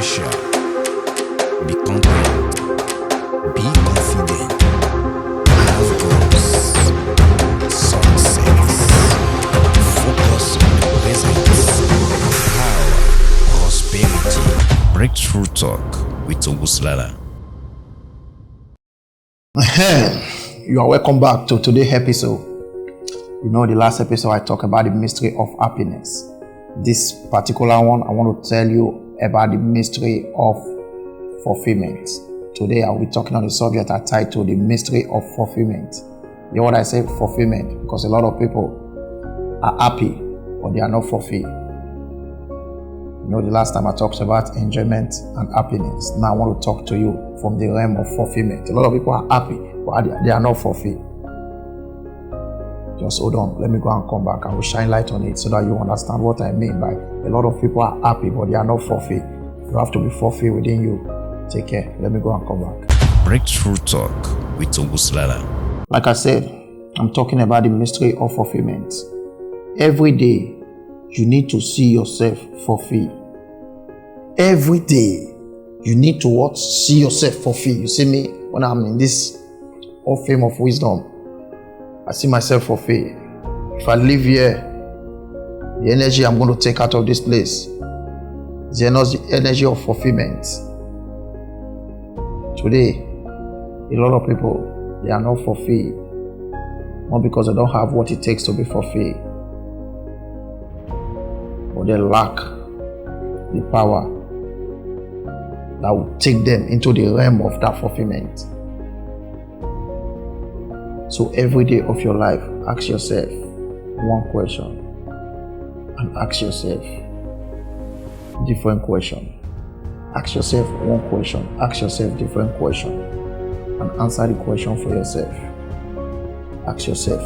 Pressure. Be confident. Be confident. Have goals. Success. Focus on the present. Power. Prosperity. Breakthrough Talk with Oguslala. You are welcome back to today's episode. You know, the last episode I talked about the mystery of happiness. This particular one, I want to tell you about the mystery of fulfillment. Today, I'll be talking on the subject I titled the mystery of fulfillment. You know what I say? Fulfillment. Because a lot of people are happy, but they are not fulfilled. You know, the last time I talked about enjoyment and happiness. Now I want to talk to you from the realm of fulfillment. A lot of people are happy, but they are not fulfilled. Just hold on, let me go and come back. I will shine light on it so that you understand what I mean by a lot of people are happy, but they are not fulfilled. You have to be fulfilled within you. Take care. Let me go and come back. Breakthrough Talk with Oguslala. Like I said, I'm talking about the mystery of fulfillment. Every day, you need to see yourself fulfilled. Every day, you need to what? See yourself fulfilled. You see me when I'm in this Hall Fame of Wisdom. I see myself fulfilled. If I live here, the energy I'm going to take out of this place is the energy of fulfillment. Today, a lot of people, they are not fulfilled. Not because they don't have what it takes to be fulfilled, but they lack the power that will take them into the realm of that fulfillment. So every day of your life, ask yourself one question and ask yourself different question. Ask yourself one question, ask yourself different question, and answer the question for yourself. Ask yourself,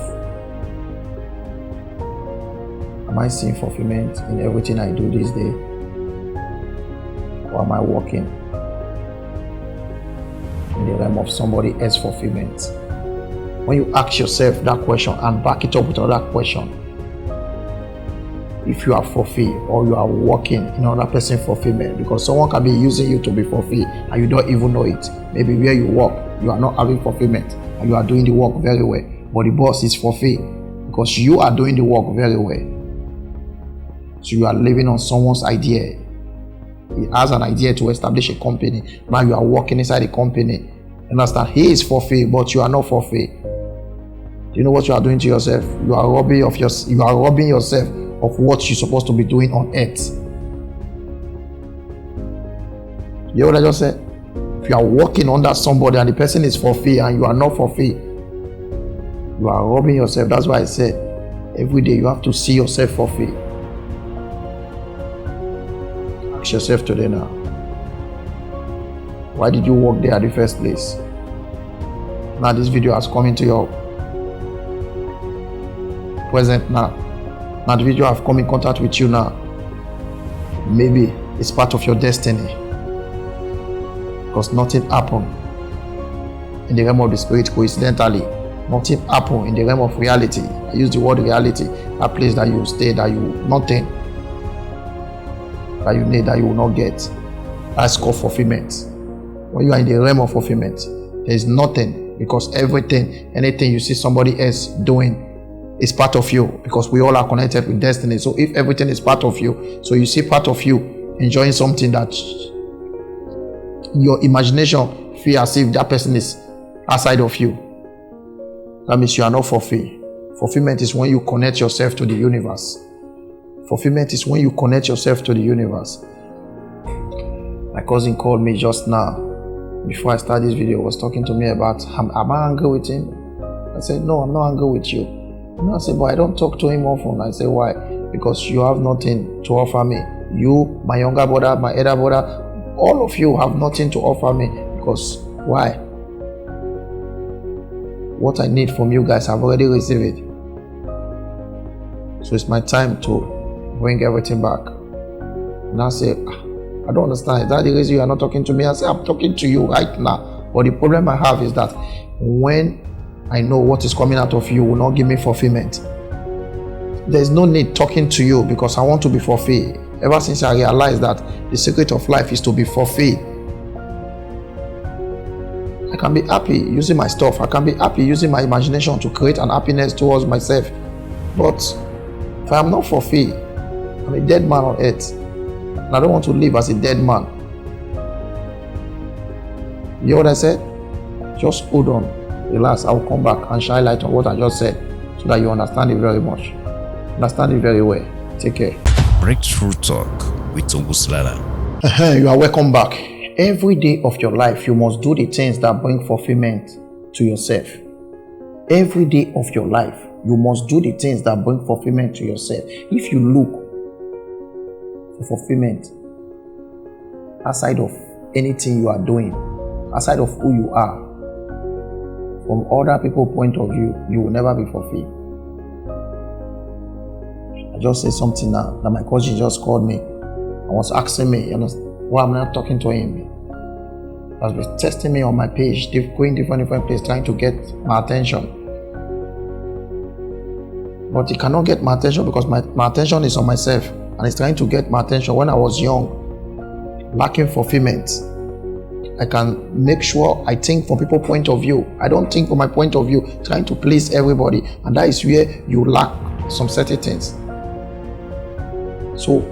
am I seeing fulfillment in everything I do this day? Or am I walking in the realm of somebody else's fulfillment? When you ask yourself that question and back it up with another question, if you are fulfilled or you are walking in another person's fulfillment, because someone can be using you to be fulfilled and you don't even know it. Maybe where you work, you are not having fulfillment and you are doing the work very well, but the boss is fulfilled because you are doing the work very well. So you are living on someone's idea. He has an idea to establish a company. Now you are working inside the company. Understand? He is fulfilled, but you are not fulfilled. You know what you are doing to yourself? You are robbing yourself of what you're supposed to be doing on earth. You know what I just said? If you are working under somebody and the person is fulfilled and you are not fulfilled, you are robbing yourself. That's why I said every day you have to see yourself fulfilled. Ask yourself today now, why did you work there at the first place? Now this video has come into your present now. Now the video have come in contact with you now. Maybe it's part of your destiny. Because nothing happened in the realm of the spirit coincidentally. Nothing happened in the realm of reality. I use the word reality. That place that you stay, that you nothing that you need, that you will not get. That's called fulfillment. When you are in the realm of fulfillment, there is nothing, because everything, anything you see somebody else doing is part of you, because we all are connected with destiny. So if everything is part of you, so you see part of you enjoying something that your imagination feel as if that person is outside of you, that means you are not fulfilled. Fulfillment is when you connect yourself to the universe. Fulfillment is when you connect yourself to the universe. My cousin called me just now before I started this video. Was talking to me about, am I angry with him? I said, no, I'm not angry with you. And I said, but I don't talk to him often. I said, why? Because you have nothing to offer me. You, my younger brother, my elder brother, all of you have nothing to offer me. Because why? What I need from you guys, I've already received it. So it's my time to bring everything back. And I say, I don't understand. Is that the reason you are not talking to me? I say, I'm talking to you right now. But the problem I have is that when I know what is coming out of you will not give me fulfillment, there's no need talking to you because I want to be fulfilled. Ever since I realized that the secret of life is to be fulfilled. I can be happy using my stuff. I can be happy using my imagination to create an happiness towards myself. But if I am not fulfilled, I'm a dead man on earth. And I don't want to live as a dead man. You know what I said? Just hold on, relax. I will come back and shine light on what I just said so that you understand it very much. Understand it very well. Take care. Breakthrough Talk with Ogusilala. You are welcome back. Every day of your life, you must do the things that bring fulfillment to yourself. Every day of your life, you must do the things that bring fulfillment to yourself. If you look for fulfillment outside of anything you are doing, outside of who you are, from other people's point of view, you will never be fulfilled. I just said something now that my cousin just called me and was asking me, why I'm not talking to him. He has been testing me on my page, going different places, trying to get my attention. But he cannot get my attention because my attention is on myself, and he's trying to get my attention. When I was young, lacking fulfillment, I can make sure I think from people's point of view. I don't think from my point of view, trying to please everybody, and that is where you lack some certain things. So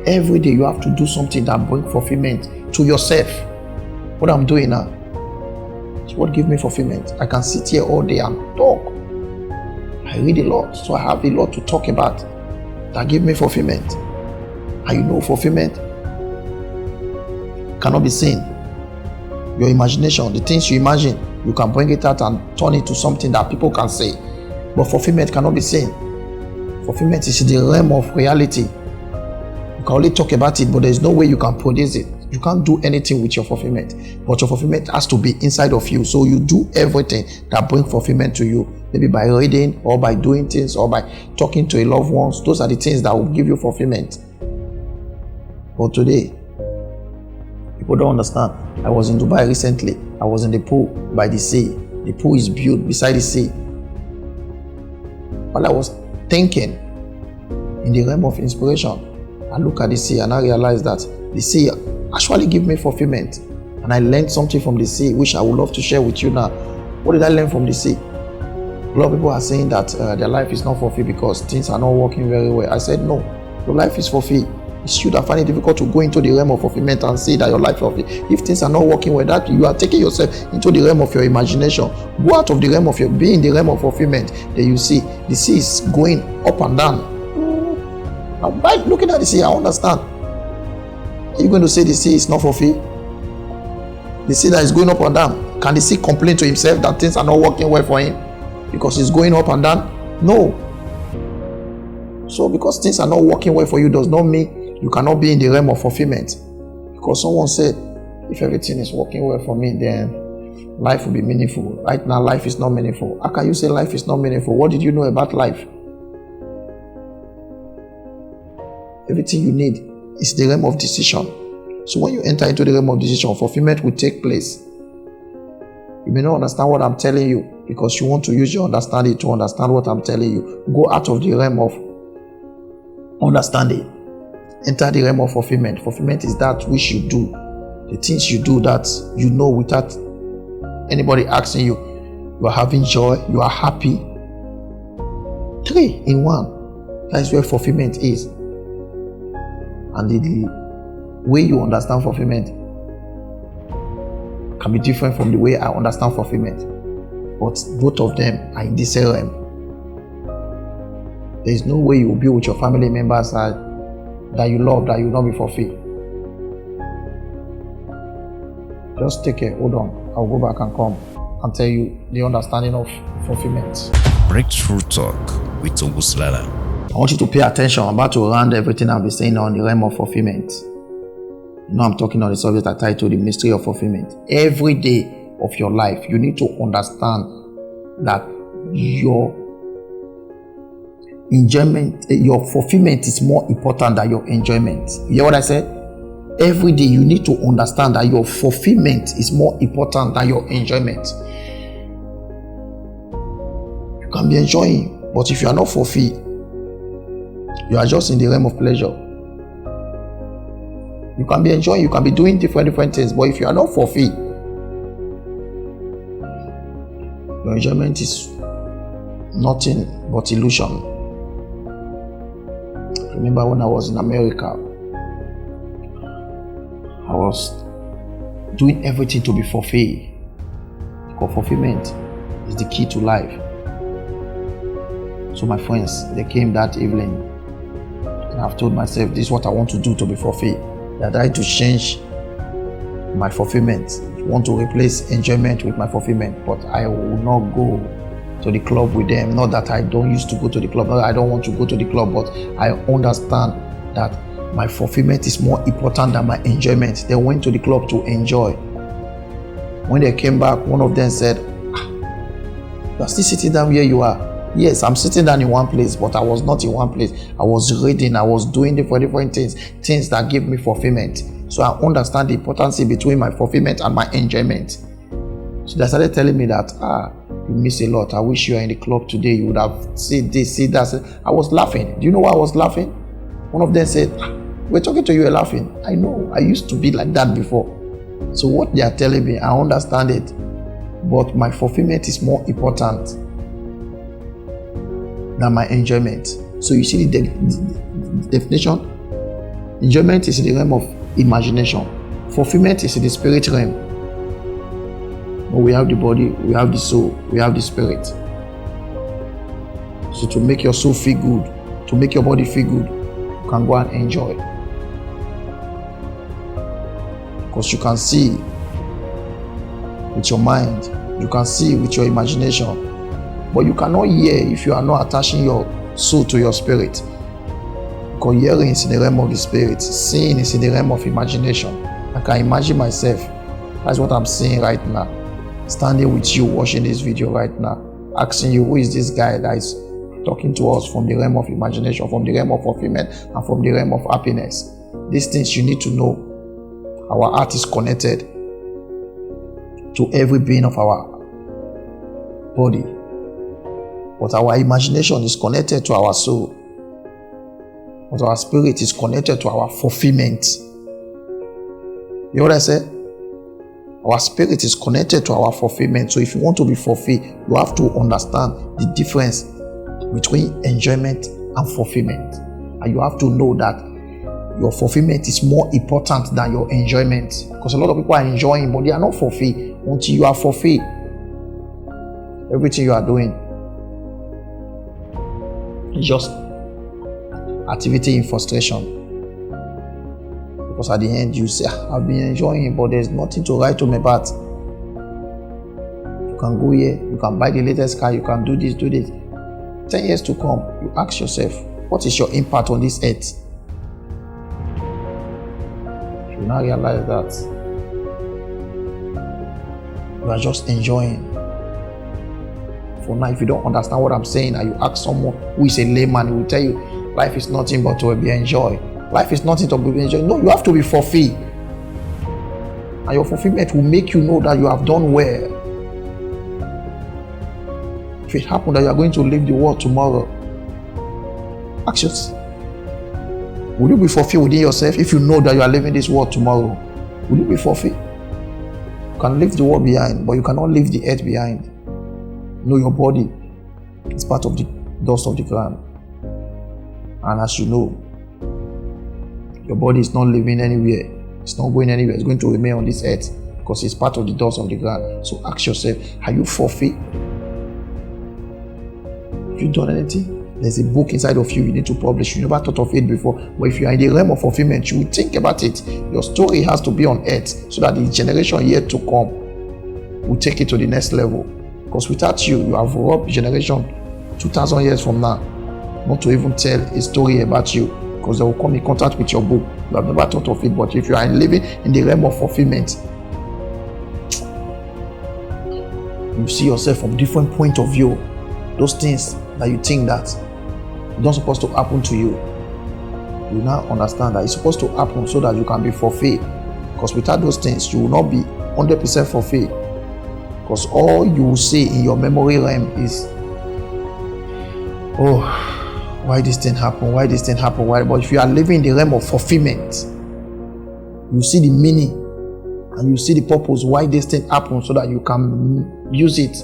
every day you have to do something that brings fulfillment to yourself. What I'm doing now is what gives me fulfillment. I can sit here all day and talk. I read a lot, so I have a lot to talk about that give me fulfillment. And you know, fulfillment cannot be seen. Your imagination, the things you imagine, you can bring it out and turn it to something that people can say. But fulfillment cannot be seen. Fulfillment is in the realm of reality. You can only talk about it, but there is no way you can produce it. You can't do anything with your fulfillment. But your fulfillment has to be inside of you. So you do everything that brings fulfillment to you. Maybe by reading, or by doing things, or by talking to your loved ones. Those are the things that will give you fulfillment. But today, people don't understand. I was in Dubai recently. I was in the pool by the sea. The pool is built beside the sea. While I was thinking in the realm of inspiration, I look at the sea and I realize that the sea actually gives me fulfillment. And I learned something from the sea, which I would love to share with you now. What did I learn from the sea? A lot of people are saying that their life is not fulfilled because things are not working very well. I said, no, your life is fulfilled. It's you that find it difficult to go into the realm of fulfillment and say that your life is fulfilled. If things are not working well, that you are taking yourself into the realm of your imagination. Go out of the realm of your being in the realm of fulfillment. Then you see the sea is going up and down. Now, by looking at the sea, I understand. Are you going to say the sea is not fulfilled? The sea that is going up and down, can the sea complain to himself that things are not working well for him because it's going up and down? No. So because things are not working well for you does not mean you cannot be in the realm of fulfillment. Because someone said, if everything is working well for me, then life will be meaningful. Right now, life is not meaningful. How can you say life is not meaningful? What did you know about life? Everything you need is the realm of decision. So when you enter into the realm of decision, fulfillment will take place. You may not understand what I'm telling you because you want to use your understanding to understand what I'm telling you. Go out of the realm of understanding. Enter the realm of fulfillment. Fulfillment is that which you do. The things you do that you know without anybody asking you. You are having joy. You are happy. 3 in 1. That is where fulfillment is. And the way you understand fulfillment can be different from the way I understand fulfillment. But both of them are in this realm. There is no way you will be with your family members that you love, that you will not be fulfilled. Just take care, hold on. I'll go back and come and tell you the understanding of fulfillment. Breakthrough Talk with Ogusilala. I want you to pay attention. I'm about to round everything I've been saying on the realm of fulfillment. You know, I'm talking on the subject I titled The Mystery of Fulfillment. Every day of your life, you need to understand that your enjoyment, your fulfillment is more important than your enjoyment. You hear what I said? Every day you need to understand that your fulfillment is more important than your enjoyment. You can be enjoying, but if you are not fulfilled, you are just in the realm of pleasure. You can be enjoying, you can be doing different things, but if you are not fulfilled, your enjoyment is nothing but illusion. Remember when I was in America, I was doing everything to be fulfilled, because fulfillment is the key to life. So my friends, they came that evening, and I've told myself, this is what I want to do to be fulfilled. That I to change my fulfillment. I want to replace enjoyment with my fulfillment, but I will not go to the club with them. Not that I don't used to go to the club, not that I don't want to go to the club, but I understand that my fulfillment is more important than my enjoyment. They went to the club to enjoy. When they came back, one of them said, you are still sitting down where you are. Yes, I'm sitting down in one place, but I was not in one place. I was reading, I was doing different things that give me fulfillment. So I understand the importance between my fulfillment and my enjoyment. So they started telling me that, you miss a lot. I wish you were in the club today. You would have seen this, see that. I was laughing. Do you know why I was laughing? One of them said, we're talking to you, you're laughing. I know, I used to be like that before. So what they are telling me, I understand it. But my fulfillment is more important than my enjoyment. So you see the definition? Enjoyment is in the realm of imagination. Fulfillment is in the spirit realm. But we have the body, we have the soul, we have the spirit. So to make your soul feel good, to make your body feel good, you can go and enjoy. Because you can see with your mind, you can see with your imagination. But you cannot hear if you are not attaching your soul to your spirit. Because hearing is in the realm of the spirit, seeing is in the realm of imagination. I can imagine myself. That's what I'm seeing right now. Standing with you, watching this video right now, asking you, who is this guy that is talking to us from the realm of imagination, from the realm of fulfillment, and from the realm of happiness? These things you need to know. Our heart is connected to every being of our body. But our imagination is connected to our soul. But our spirit is connected to our fulfillment. You know what I said? Our spirit is connected to our fulfillment. So if you want to be fulfilled, you have to understand the difference between enjoyment and fulfillment. And you have to know that your fulfillment is more important than your enjoyment. Because a lot of people are enjoying, but they are not fulfilled until you are fulfilled. Everything you are doing is just activity in frustration. Because at the end you say, I've been enjoying, but there's nothing to write home about. You can go here, you can buy the latest car, you can do this, do this. 10 years to come, you ask yourself, what is your impact on this earth? You now realize that you are just enjoying. For now, if you don't understand what I'm saying and you ask someone who is a layman, he will tell you life is nothing but to be enjoyed. Life is nothing to be enjoyed. No, you have to be fulfilled. And your fulfillment will make you know that you have done well. If it happens that you are going to leave the world tomorrow, ask yourself, will you be fulfilled within yourself if you know that you are leaving this world tomorrow? Will you be fulfilled? You can leave the world behind, but you cannot leave the earth behind. Know your body is part of the dust of the ground. And as you know, your body is not living anywhere. It's not going anywhere. It's going to remain on this earth because it's part of the dust of the ground. So ask yourself, are you fulfilled? Have you done anything? There's a book inside of you need to publish. You never thought of it before. But if you are in the realm of fulfillment, you will think about it. Your story has to be on earth so that the generation yet to come will take it to the next level. Because without you, you have robbed generation 2,000 years from now not to even tell a story about you, because they will come in contact with your book. You have never thought of it, but if you are living in the realm of fulfillment, you see yourself from different point of view. Those things that you think that not supposed to happen to you, you now understand that it's supposed to happen so that you can be fulfilled. Because without those things, you will not be 100% fulfilled. Because all you will see in your memory realm is, oh, why this thing happen? Why this thing happen? Why? But if you are living in the realm of fulfillment, You see the meaning and you see the purpose why this thing happened, so that you can use it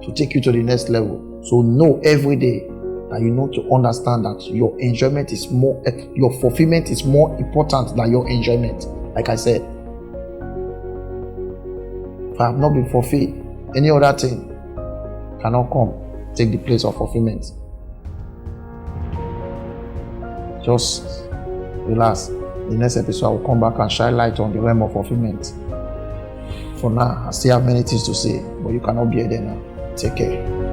to take you to the next level. So know every day that you know to understand that your enjoyment is more, your fulfillment is more important than your enjoyment. Like I said, if I have not been fulfilled, any other thing cannot come take the place of fulfillment. Just relax. The next episode I will come back and shine light on the realm of fulfillment. For now, I still have many things to say, but you cannot be there now. Take care.